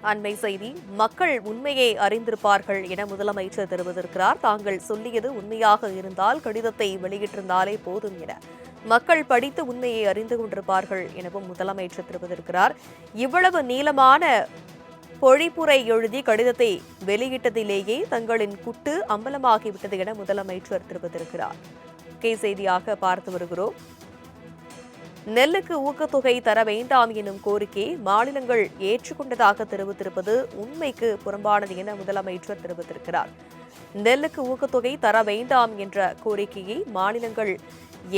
அண்மை செய்தி. மக்கள் உண்மையை அறிந்திருப்பார்கள் என முதலமைச்சர் தெரிவித்திருக்கிறார். தாங்கள் சொல்லியது உண்மையாக இருந்தால் கடிதத்தை வெளியிட்டிருந்தாலே போதும் என மக்கள் படித்து உண்மையை அறிந்து கொண்டிருப்பார்கள் எனவும் முதலமைச்சர் தெரிவித்திருக்கிறார். இவ்வளவு நீளமான பொழிப்புரை எழுதி கடிதத்தை வெளியிட்டதிலேயே தங்களின் குட்டு அம்பலமாகிவிட்டது என முதலமைச்சர் தெரிவித்திருக்கிறார். செய்தியாக பார்த்து வருகிறோம். நெல்லுக்கு ஊக்கத்தொகை தர வேண்டாம் எனும் கோரிக்கையை மாநிலங்கள் ஏற்றுக்கொண்டதாக தெரிவித்திருப்பது உண்மைக்கு புறம்பானது என முதலமைச்சர் தெரிவித்திருக்கிறார். நெல்லுக்கு ஊக்கத்தொகை தர வேண்டாம் என்ற கோரிக்கையை மாநிலங்கள்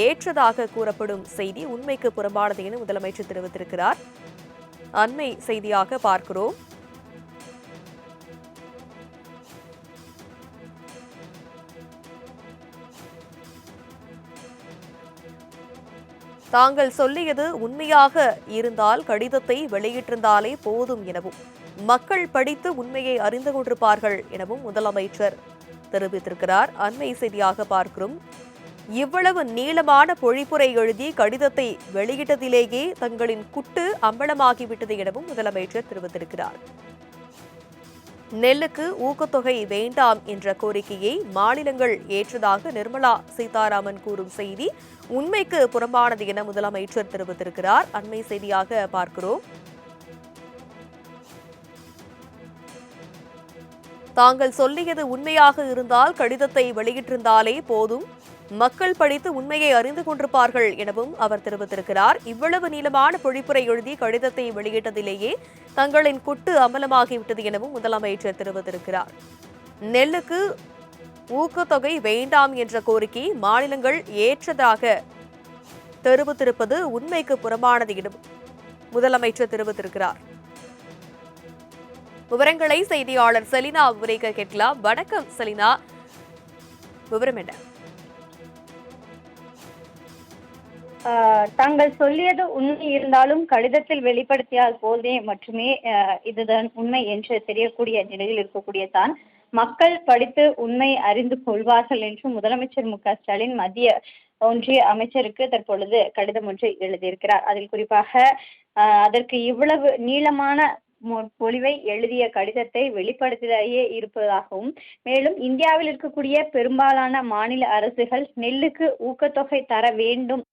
ஏற்றதாக கூறப்படும் செய்தி உண்மைக்கு புறம்பானது என முதலமைச்சர் தெரிவித்திருக்கிறார். அண்மை செய்தியாக பார்க்கிறோம். தாங்கள் சொல்லியது உண்மையாக இருந்தால் கடிதத்தை வெளியிட்டிருந்தாலே போதும் எனவும் மக்கள் படித்து உண்மையை அறிந்து கொண்டிருப்பார்கள் எனவும் முதலமைச்சர் தெரிவித்திருக்கிறார். அண்மை செய்தியாக பார்க்கிறோம். இவ்வளவு நீளமான பொழிப்புரை எழுதி கடிதத்தை வெளியிட்டதிலேயே தங்களின் குட்டு அம்பலமாகிவிட்டது எனவும் முதலமைச்சர் தெரிவித்திருக்கிறார். நெல்லுக்கு ஊக்கத்தொகை வேண்டாம் என்ற கோரிக்கையை மாநிலங்கள் ஏற்றதாக நிர்மலா சீதாராமன் கூறும் செய்தி உண்மைக்கு புறம்பானது என முதலமைச்சர் தெரிவித்திருக்கிறார். அண்மை செய்தியாக பார்க்கிறோம். தாங்கள் சொல்லியது உண்மையாக இருந்தால் கடிதத்தை வெளியிட்டிருந்தாலே போதும், மக்கள் படித்து உண்மையை அறிந்து கொண்டிருப்பார்கள் எனவும் அவர் தெரிவித்திருக்கிறார். இவ்வளவு நீளமான பொழிப்புரை எழுதி கடிதத்தை வெளியிட்டதிலேயே தங்களின் குட்டு அமலமாகிவிட்டது எனவும் முதலமைச்சர் தெரிவித்திருக்கிறார். நெல்லுக்கு ஊக்கத்தொகை வேண்டாம் என்ற கோரிக்கை மாநிலங்கள் ஏற்றதாக தெரிவித்திருப்பது உண்மைக்கு புறம்பானது என முதலமைச்சர் தெரிவித்திருக்கிறார். விவரங்களை செய்தியாளர் செலினா விவரிக்க கேட்கலாம். வணக்கம் செலினா, விவரம் என்ன? தாங்கள் சொல்லியது உண்மை இருந்தாலும் கடிதத்தில் வெளிப்படுத்தியால் போதே மட்டுமே இதுதான் உண்மை என்று தெரியக்கூடிய நிலையில் இருக்கக்கூடிய தான் மக்கள் படித்து உண்மை அறிந்து கொள்வார்கள் என்று முதலமைச்சர் மு.க.ஸ்டாலின் மத்திய ஒன்றிய அமைச்சருக்கு தற்பொழுது கடிதம் ஒன்றை எழுதியிருக்கிறார். அதில் குறிப்பாக அதற்கு இவ்வளவு நீளமான பொலிவை எழுதிய கடிதத்தை வெளிப்படுத்தியே இருப்பதாகவும், மேலும் இந்தியாவில் இருக்கக்கூடிய பெரும்பாலான மாநில அரசுகள் நெல்லுக்கு ஊக்கத்தொகை தர வேண்டும்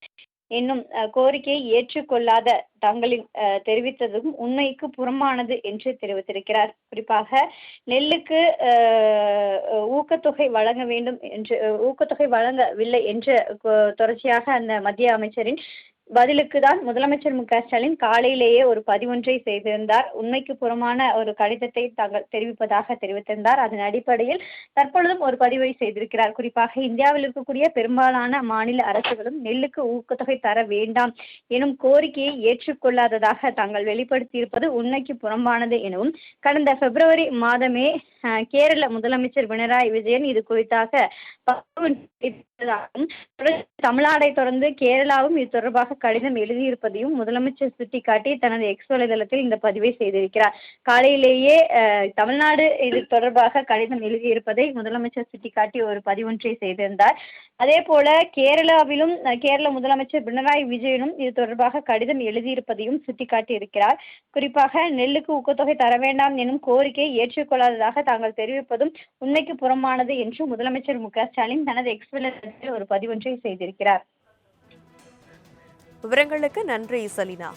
என்னும் கோரிக்கையை ஏற்றுக்கொள்ளாத தங்களின் தெரிவித்ததும் உண்மைக்கு புறம்பானது என்று தெரிவித்திருக்கிறார். குறிப்பாக நெல்லுக்கு ஊக்கத்தொகை வழங்க வேண்டும் என்று ஊக்கத்தொகை வழங்கவில்லை என்று தொடர்ச்சியாக அந்த மத்திய அமைச்சரின் பதிலுக்கு தான் முதலமைச்சர் மு.க.ஸ்டாலின் காலையிலேயே ஒரு பதிவொன்றை செய்திருந்தார். உண்மைக்கு புறமான ஒரு கடிதத்தை தாங்கள் தெரிவிப்பதாக தெரிவித்திருந்தார். அதன் அடிப்படையில் தற்பொழுதும் ஒரு பதிவை செய்திருக்கிறார். குறிப்பாக இந்தியாவில் இருக்கக்கூடிய பெரும்பாலான மாநில அரசுகளும் நெல்லுக்கு ஊக்கத்தொகை தர வேண்டாம் எனும் கோரிக்கையை ஏற்றுக்கொள்ளாததாக தாங்கள் வெளிப்படுத்தியிருப்பது உண்மைக்கு புறம்பானது எனவும், கடந்த பிப்ரவரி மாதமே கேரள முதலமைச்சர் பினராயி விஜயன் இது குறித்தாக தமிழ்நாடை தொடர்ந்து கேரளாவும் இது தொடர்பாக கடிதம் எழுதியிருப்பதையும் முதலமைச்சர் சுட்டிக்காட்டி தனது எக்ஸ் வலைதளத்தில் இந்த பதிவை செய்திருக்கிறார். காலையிலேயே தமிழ்நாடு இது தொடர்பாக கடிதம் எழுதியிருப்பதை முதலமைச்சர் சுட்டிக்காட்டி ஒரு பதிவொன்றை செய்திருந்தார். அதே போல கேரளாவிலும் கேரள முதலமைச்சர் பினராயி விஜயனும் இது தொடர்பாக கடிதம் எழுதியிருப்பதையும் சுட்டிக்காட்டி இருக்கிறார். குறிப்பாக நெல்லுக்கு ஊக்கத்தொகை தர வேண்டாம் எனும் கோரிக்கையை ஏற்றுக்கொள்ளாததாக தாங்கள் தெரிவிப்பதும் உண்மைக்கு புறம்பானது என்று முதலமைச்சர் மு.க.ஸ்டாலின் தனது எக்ஸ் வலைதளத்தில் ஒரு பதிவொன்றை செய்திருக்கிறார். விவரங்களுக்கு நன்றி செலினா.